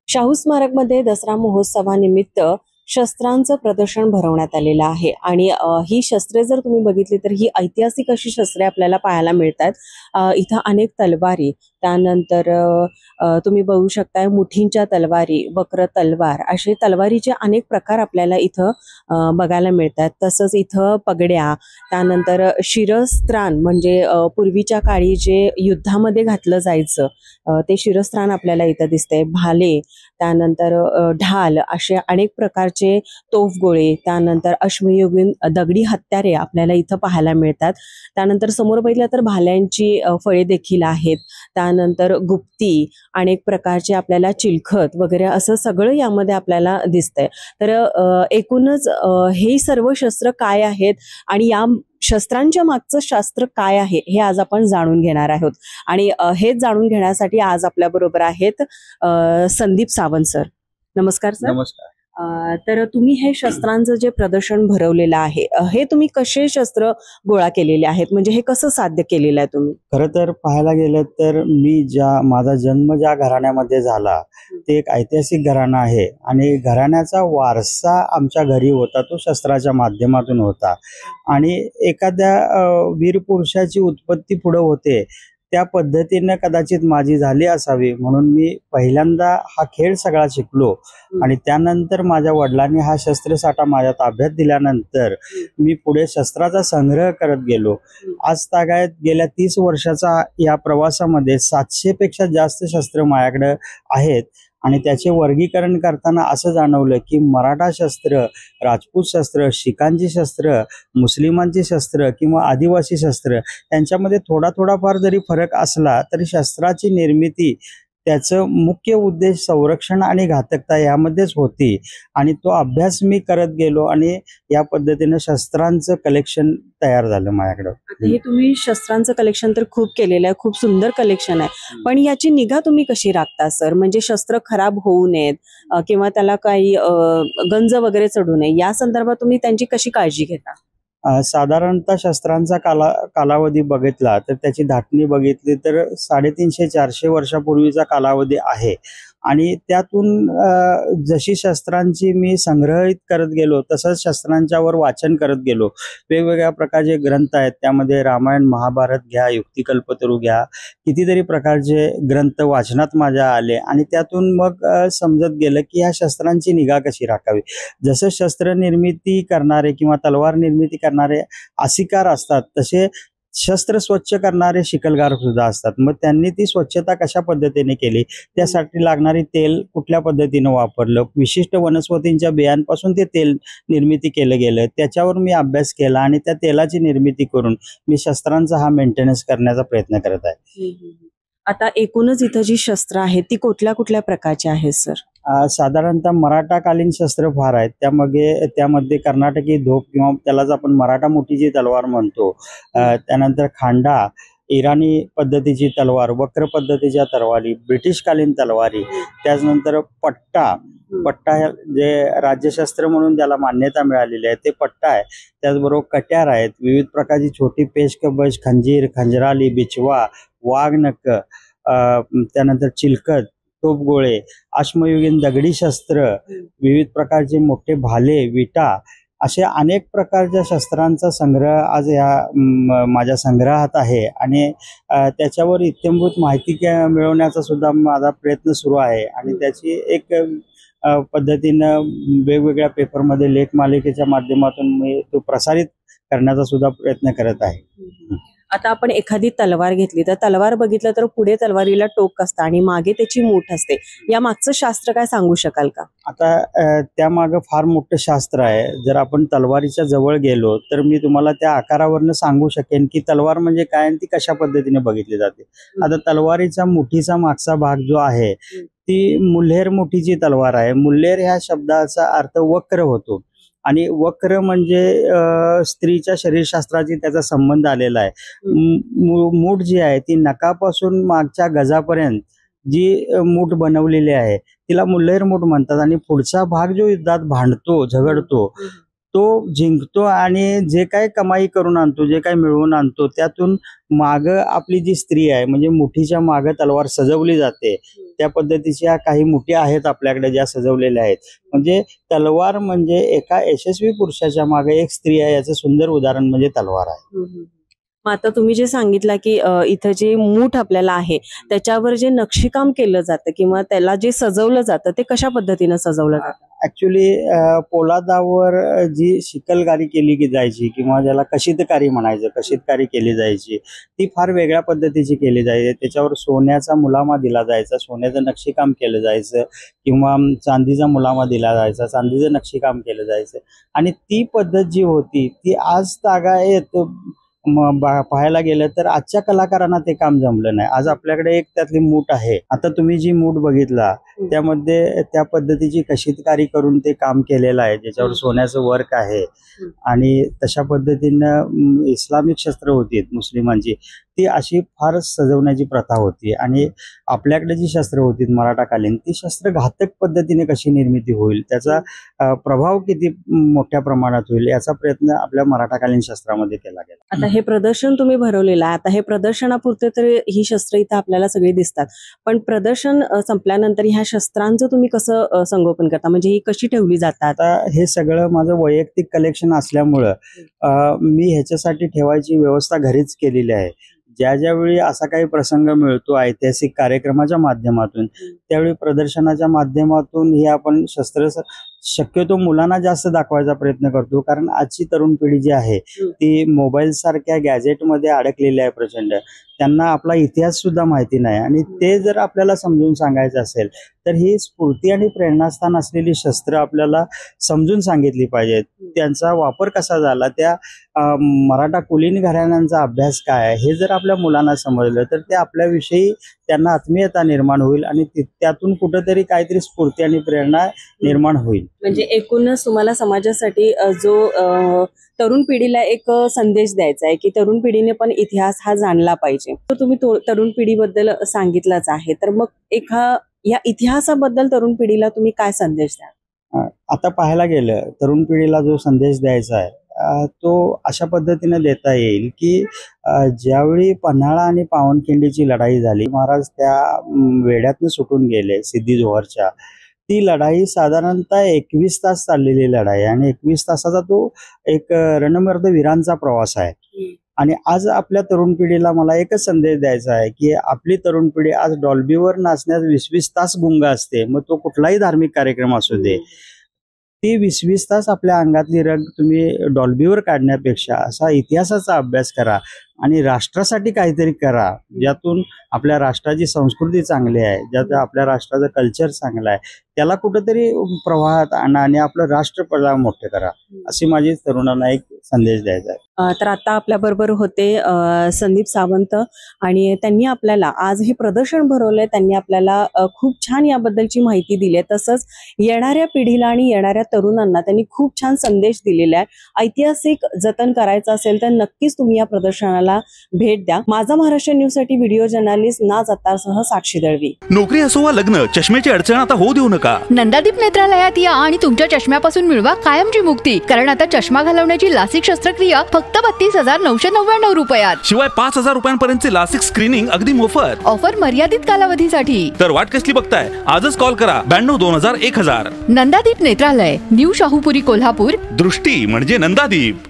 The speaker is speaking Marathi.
शाहू स्मारकमध्ये दसरा महोत्सवानिमित्त शस्त्रांचं प्रदर्शन भरवण्यात आलेलं आहे आणि ही शस्त्रे जर तुम्ही बघितली तर ही ऐतिहासिक अशी शस्त्रे आपल्याला पाहायला मिळतात। इथं अनेक तलवारी, त्यानंतर तुम्ही बघू शकताय मुठींच्या तलवारी, वक्र तलवार, असे तलवारीचे अनेक प्रकार आपल्याला इथं बघायला मिळतात। तसंच इथं पगड्या, त्यानंतर शिरस्त्राण म्हणजे पूर्वीच्या काळी जे युद्धामध्ये घातलं जायचं ते शिरस्त्राण आपल्याला इथं दिसतंय। भाले, त्यानंतर ढाल, असे अनेक प्रकारचे तोफगोळे, त्यानंतर अश्मयुगीन दगडी हत्यारे आपल्याला इथं पाहायला मिळतात। त्यानंतर समोर बघितलं तर भाल्यांची फळे देखील आहेत। त्यानंतर गुप्ती, अनेक प्रकारचे आपल्याला चिलखत वगैरे असं सगळं यामध्ये आपल्याला दिसतंय। तर एकूणच हे सर्व शस्त्र काय आहेत आणि या शस्त्रांच्या मागचं शास्त्र काय आहे हे आज आपण जाणून घेणार आहोत। आणि हेच जाणून घेण्यासाठी आज आपल्या बरोबर आहेत संदीप सावंत सर। नमस्कार सर। नमस्कार। तर तुम्ही हे शस्त्रांचं जे प्रदर्शन भरवलेलं आहे हे तुम्ही कसे शस्त्र गोळा केलेले आहेत, म्हणजे हे कसं साध्य केलेलं आहे तुम्ही? खरं तर पाहायला गेलं तर माझा जन्म ज्या घराण्यामध्ये झाला ते एक ऐतिहासिक घराणं आहे आणि घराण्याचा वारसा आमच्या घरी होता, तो शस्त्राच्या माध्यमातून होता। आणि एखाद्या वीर पुरुषाची उत्पत्ती पुढे होते त्या पद्धतीने कदाचित माझी झाली असावी, म्हणून मी पहिल्यांदा हा खेळ सगळा शिकलो। आणि त्यानंतर माझ्या वडिलांनी हा शस्त्रसाठा माझ्या ताब्यात दिल्यानंतर मी पुढे शस्त्राचा संग्रह करत गेलो। आज तागायत गेल्या 30 वर्षाचा या प्रवासामध्ये 700 पेक्षा जास्त शस्त्र माझ्याकडे आहेत। आणि त्याचे वर्गीकरण करताना असं जाणवलं की मराठा शस्त्र, राजपूत शस्त्र, शिखांची शस्त्र, मुस्लिमांची शस्त्र किंवा आदिवासी शस्त्र यांच्यामध्ये थोडाफार जरी फरक असला तरी शस्त्राची निर्मिती, त्याचं मुख्य उद्देश संरक्षण आणि घातकता यामध्येच होती। आणि तो अभ्यास मी करत गेलो आणि या पद्धतीने शस्त्रांचं कलेक्शन तयार झालं माझ्याकडं। हे तुम्ही शस्त्रांचं कलेक्शन तर खूप केलेलं आहे, खूप सुंदर कलेक्शन आहे, पण याची निगा तुम्ही कशी राखता सर? म्हणजे शस्त्र खराब होऊ नयेत किंवा त्याला काही गंज वगैरे चढू नये, या संदर्भात तुम्ही त्यांची कशी काळजी घेता? साधारणतः शस्त्रांचा कालावधी बघितला तर त्याची धाटणी बघितली तर 350-400 वर्षापूर्वीचा कालावधी आहे। आणि त्यातून जशी शस्त्रांची मी संग्रहित करत गेलो तसंच शस्त्रांच्यावर वाचन करत गेलो। वेगवेगळ्या प्रकारचे ग्रंथ आहेत, त्यामध्ये रामायण, महाभारत घ्या, युक्तिकल्पतरू घ्या, कितीतरी प्रकारचे ग्रंथ वाचनात माझ्या आले। आणि त्यातून मग समजत गेलं की ह्या शस्त्रांची निगा कशी राखावी। जसं शस्त्र निर्मिती करणारे किंवा तलवार निर्मिती करणारे आसिकार असतात, तसे शस्त्र स्वच्छ करणारे शिकलगार सुद्धा असतात। मग त्यांनी ती स्वच्छता कशा पद्धतीने केली, त्यासाठी लागणारी तेल कुठल्या पद्धतीने वापरलं, विशिष्ट वनस्पतींच्या बियांपासून ते तेल निर्मिती केलं गेलं, त्याच्यावर मी अभ्यास केला आणि त्या तेलाची निर्मिती करून मी शस्त्रांचा हा मेंटेनन्स करण्याचा प्रयत्न करत आहे। आता एकूणच इथं जी शस्त्र आहेत ती कुठल्या प्रकारची आहेत सर? साधारणतः मराठाकालीन शस्त्र फार आहेत, त्यामध्ये कर्नाटकी धोप किंवा त्यालाच आपण मराठा मुठीची तलवार म्हणतो, त्यानंतर खांडा, इराणी पद्धतीची तलवार, वक्र पद्धतीच्या तलवारी, ब्रिटिशकालीन तलवारी, त्यानंतर पट्टा जे राज्यशस्त्र म्हणून ज्याला मान्यता मिळालेली आहे ते पट्टा आहे। त्याचबरोबर कट्यार आहेत, विविध प्रकारची छोटी पेशकबज, खंजीर, खंजराली, बिचवा, वाघनख, त्यानंतर चिलखत, तोफगोळे, अश्मयुगीन दगडी शस्त्र, विविध प्रकारचे मोठे भाले, विटा, असे अनेक प्रकारच्या शस्त्रांचा संग्रह आज माझ्या संग्रहात आहे। आणि त्याच्यावर इत्थंभूत माहिती मिळवण्याचा सुद्धा माझा प्रयत्न सुरू आहे। आणि त्याची एक पद्धतीनं वेगवेगळ्या पेपरमध्ये लेखमालिकेच्या माध्यमातून मी तो प्रसारित करण्याचा सुद्धा प्रयत्न करत आहे। आता आपण एखादी तलवार घेतली तर तलवार बघितलं तर पुढे तलवारीला टोक असतं आणि मागे त्याची मूठ असते, या मागचं शास्त्र काय सांगू शकाल का? आता त्यामागं फार मोठं शास्त्र आहे। जर आपण तलवारीच्या जवळ गेलो तर मी तुम्हाला त्या आकारावरनं सांगू शकेन की तलवार म्हणजे काय आणि ती कशा पद्धतीने बघितली जाते। आता तलवारीचा मुठीचा मागचा भाग जो आहे ती मुल्हेर मुठीची तलवार आहे। मुल्हेर ह्या शब्दाचा अर्थ वक्र होतो आणि वक्र म्हणजे स्त्रीच्या शरीरशास्त्राची त्याचा संबंध आलेला आहे। मूठ जी आहे ती नकापासून मागच्या गजापर्यंत जी मूठ बनवलेली आहे तिला मुल्हेर मूठ म्हणतात। आणि पुढचा भाग जो युद्धात भांडतो, झगडतो, तो जिंकतो आणि जे काही कमाई करून आणतो, जे काही मिळवून आणतो, त्यातून माग आपली जी स्त्री आहे म्हणजे मुठीच्या माग तलवार सजवली जाते, त्या पद्धतीच्या काही मुठी आहेत आपल्याकडे ज्या सजवलेल्या आहेत. म्हणजे तलवार म्हणजे एका यशस्वी पुरुषाच्या मागे एक स्त्री आहे याचं सुंदर उदाहरण म्हणजे तलवार आहे. मग आता तुम्ही जे सांगितलं की इथं जे मूठ आपल्याला आहे त्याच्यावर जे नक्षीकाम केलं जातं किंवा त्याला जे सजवलं जातं ते कशा पद्धतीनं सजवलं जातं? ऍक्च्युली पोलादावर जी शिकलकारी केली जायची किंवा ज्याला कशिदकारी म्हणायचं, कशिदकारी केली जायची ती फार वेगळ्या पद्धतीची केली जायची. त्याच्यावर सोन्याचा मुलामा दिला जायचा, सोन्याचं नक्षीकाम केलं जायचं किंवा चांदीचा मुलामा दिला जायचा, चांदीचं नक्षीकाम केलं जायचं. आणि ती पद्धत जी होती ती आज तागायत पाहायला गेलं तर आजच्या कलाकारांना ते काम जमलं नाही. आज आपल्याकडे एक त्यातली मूठ आहे. आता तुम्ही जी मूठ बघितला त्यामध्ये त्या पद्धतीची कशिदकारी करून ते काम केलेलं आहे, ज्याच्यावर सोन्याचं वर्क आहे. आणि तशा पद्धतीनं इस्लामिक शस्त्र होती मुस्लिमांची, ती अशी फार सजवण्याची प्रथा होती. आणि आपल्याकडे जी शस्त्र होती मराठाकालीन, ती शस्त्र घातक पद्धतीने कशी निर्मिती होईल, त्याचा प्रभाव किती मोठ्या प्रमाणात होईल याचा प्रयत्न आपल्या मराठाकालीन शस्त्रामध्ये केला गेला. आता हे प्रदर्शन तुम्ही भरवलेलं आहे, आता हे प्रदर्शनापुरते तर ही शस्त्र इथं आपल्याला सगळी दिसतात, पण प्रदर्शन संपल्यानंतर ह्या शस्त्रांचं तुम्ही कसं संगोपन करता, म्हणजे ही कशी ठेवली जातात? आता हे सगळं माझं वैयक्तिक कलेक्शन असल्यामुळं मी ह्याच्यासाठी ठेवायची व्यवस्था घरीच केलेली आहे. ज्या वेळी असा काही प्रसंग मिळतो ऐतिहासिक कार्यक्रमाच्या माध्यमातून, त्यावेळी प्रदर्शनाच्या माध्यमातून हे आपण शस्त्र शक्यतो मुलांना जास्त दाखवायचा प्रयत्न करतो. कारण आजची तरुण पिढी जी आहे ती मोबाईल सारख्या गॅजेटमध्ये अडकलेली आहे प्रचंड. त्यांना आपला इतिहास सुद्धा माहिती नाही. आणि ते जर आपल्याला समजून सांगायचं असेल तर ही स्फूर्ती आणि प्रेरणास्थान असलेली शस्त्र आपल्याला समजून सांगितली पाहिजेत. त्यांचा वापर कसा झाला, त्या मराठा कुलीन घराण्यांचा अभ्यास काय आहे हे जर आपल्या मुलांना समजलं तर ते आपल्याविषयी त्यांना आत्मीयता निर्माण होईल आणि त्यातून कुठंतरी काहीतरी स्फूर्ती आणि प्रेरणा निर्माण होईल. म्हणजे एकूणच तुम्हाला समाजासाठी जो तरुण पिढीला एक संदेश द्यायचा आहे की तरुण पिढीने पण इतिहास हा जाणला पाहिजे. तो तुम्ही तरुण पिढीबद्दल सांगितलाच आहे, तर मग या इतिहासाबद्दल तरुण पिढीला तुम्ही काय संदेश द्याल? आता पाहायला गेलं तरुण पिढीला जो संदेश द्यायचा आहे तो अशा पद्धतीने देता येईल की ज्यावेळी पन्हाळा आणि पावनखिंडीची लढाई झाली, महाराज त्या वेढ्यातनं सुटून गेले सिद्धी जोहरच्या. ती लढाई साधारणतः 21 तास चाललेली लढाई आणि 21 तासाचा तो एक रणमर्द वीरांचा प्रवास आहे. आणि आज आपल्या तरुण पिढीला मला एकच संदेश द्यायचा आहे की आपली तरुण पिढी आज डॉल्बीवर नाचण्यात 20-20 तास गुंग असते. मग तो कुठलाही धार्मिक कार्यक्रम असू दे, ती 20-20 तास आपल्या अंगातली रग तुम्ही डॉल्बीवर काढण्यापेक्षा असा इतिहासाचा अभ्यास करा आणि राष्ट्रासाठी काहीतरी करा, ज्यातून आपल्या राष्ट्राची संस्कृती चांगली आहे, ज्यात आपल्या राष्ट्राचं कल्चर चांगलं आहे, त्याला कुठंतरी प्रवाहात आणा आणि आपलं राष्ट्र मोठे करा, अशी माझी तरुणांना एक संदेश द्यायचा आहे. तर आता आपल्या बरोबर होते संदीप सावंत आणि त्यांनी आपल्याला आज हे प्रदर्शन भरवलंय, त्यांनी आपल्याला खूप छान याबद्दलची माहिती दिली आहे. तसंच येणाऱ्या पिढीला आणि येणाऱ्या तरुणांना त्यांनी खूप छान संदेश दिलेला आहे. ऐतिहासिक जतन करायचं असेल तर नक्कीच तुम्ही या प्रदर्शनाला भेट द्या. माझा महाराष्ट्र न्यूज साठी व्हिडिओ जर्नलिस्ट नाज अत्तारसह साक्षी दळवी. नोकरी असो वा लग्न, चष्म्याची अडचण आता होऊ देऊ नका. नंदादीप नेत्रालयात या आणि तुमच्या चष्म्यापासून मिळवा कायमची मुक्ती. कारण आता चष्मा घालवण्याची लासिक शस्त्रक्रिया फक्त 32,999 रुपयात. शिवाय 5,000 रुपयांपर्यंतचे लासिक स्क्रीनिंग अगदी मोफत. ऑफर मर्यादित कालावधीसाठी. तर वाट कसली बघताय, आजच कॉल करा 92 2000 1000. नंदादीप नेत्रालय, न्यू शाहूपुरी, कोल्हापूर. दृष्टी म्हणजे नंदादीप.